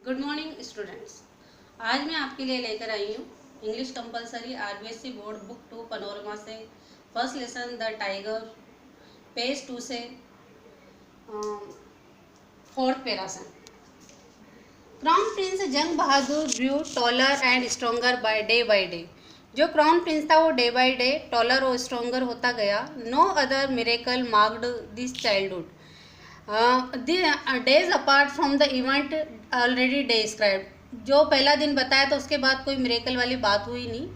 Good morning students. आज मैं आपके लिए लेकर आई हूँ English compulsory RBSE board book 2 Panorama से first lesson the tiger, page 2 से फोर्थ पैरा से। Crown prince Jung Bahadur grew taller and stronger by day. जो क्राउन प्रिंस था वो डे बाय डे टॉलर और स्ट्रोंगर होता गया। No other miracle marked this childhood days apart from the event already described. जो पहला दिन बताया तो उसके बाद कोई मिरेकल वाली बात हुई नहीं।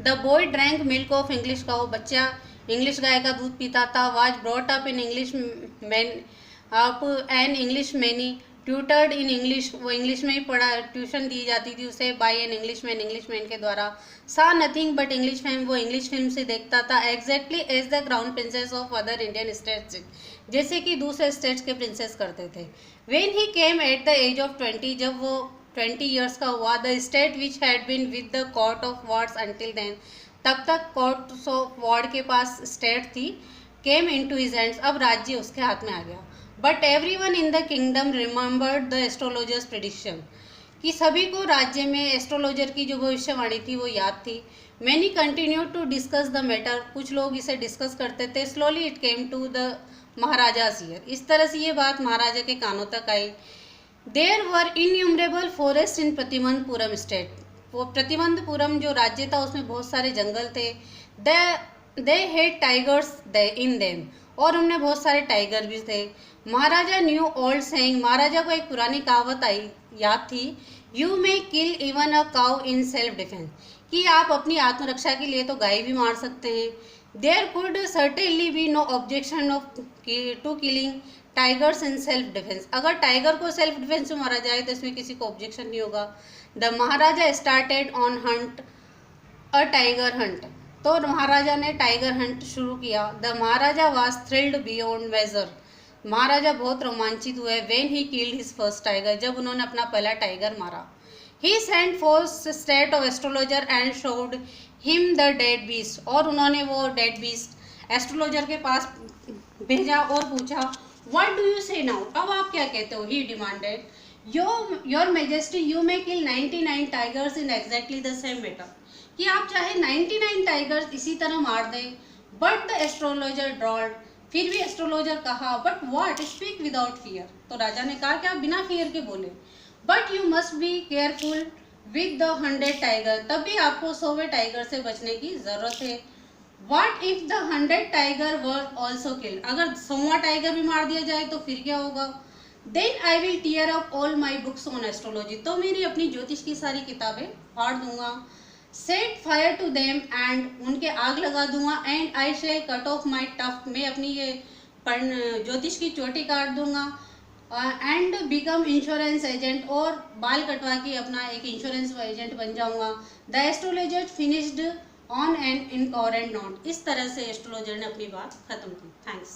The boy drank milk of English cow, बच्चा इंग्लिश गाय का दूध पीता था। Was brought up in English man up an English many tutored in English, वो इंग्लिश में ही पढ़ा, ट्यूशन दी जाती थी उसे बाय एन इंग्लिश मैन के द्वारा। सा नथिंग बट इंग्लिश फिल्म, वो इंग्लिश फिल्म से देखता था। Exactly as the crown princes of other Indian states, जैसे कि दूसरे स्टेट्स के प्रिंसेस करते थे। When he came at the age of 20, जब वो 20 ईयर्स का हुआ, the state which had been with the court of wards until then, तब तक कोर्ट ऑफ वार्ड के पास स्टेट थी, came into his hands, अब राज्य उसके हाथ में आ गया। But every one in the kingdom remembered the astrologers prediction, कि सभी को राज्य में एस्ट्रोलॉजर की जो भविष्यवाणी थी वो याद थी। Many continue to discuss the matter, कुछ लोग इसे डिस्कस करते थे। Slowly it came to the Maharaja's ear, इस तरह से ये बात महाराजा के कानों तक आई। There were innumerable forest in Pratibandhapuram state, वो प्रतिबंधपुरम जो राज्य था उसमें बहुत सारे जंगल थे। They had tigers in them, और उनमें बहुत सारे टाइगर भी थे। महाराजा न्यू ओल्ड सेइंग, महाराजा को एक पुरानी कहावत आई याद थी, you may kill even a cow in self defence, कि आप अपनी आत्मरक्षा के लिए तो गाय भी मार सकते हैं। There could certainly be no objection of to killing tigers in self defence, अगर टाइगर को सेल्फ डिफेंस में मारा जाए तो इसमें किसी को ऑब्जेक्शन नहीं होगा। The Maharaja started on hunt a tiger hunt, तो महाराजा ने टाइगर हंट शुरू किया। The Maharaja was thrilled beyond measure, Maharaja बहुत रोमांचित हुए। When he killed his first tiger, जब उन्होंने अपना पहला टाइगर मारा। He sent for state of astrologer and showed him the dead beast, और उन्होंने वो डेड बीस्ट एस्ट्रोलॉजर के पास भेजा और पूछा, what do you say now, अब आप क्या कहते हो। He demanded, your majesty you may kill 99 tigers in exactly the same matter, कि आप चाहे 99 टाइगर्स इसी तरह मार दें। बट द एस्ट्रोलॉजर ड्रॉल्ड, फिर भी एस्ट्रोलॉजर कहा, but what, speak without fear, तो राजा ने कहा कि आप बिना फियर के बोले। But you must be careful with the 100 tiger, तब भी आपको 100वें टाइगर से बचने की जरूरत है। What if the 100 tiger were also killed, अगर 100वां टाइगर भी मार दिया जाए तो फिर क्या होगा। Then I will tear up all my books on astrology, तो मेरी अपनी ज्योतिष की सारी किताबें फाड़ दूंगा। Set fire to them and, उनके आग लगा दूंगा। And I shall cut off my tuft, मैं अपनी ये ज्योतिष की चोटी काट दूंगा। एंड बिकम इंश्योरेंस एजेंट, और बाल कटवा के अपना एक इंश्योरेंस एजेंट बन जाऊंगा। The astrologer finished on an incoherent note, इस तरह से एस्ट्रोलॉजर ने अपनी बात खत्म की। थैंक्स।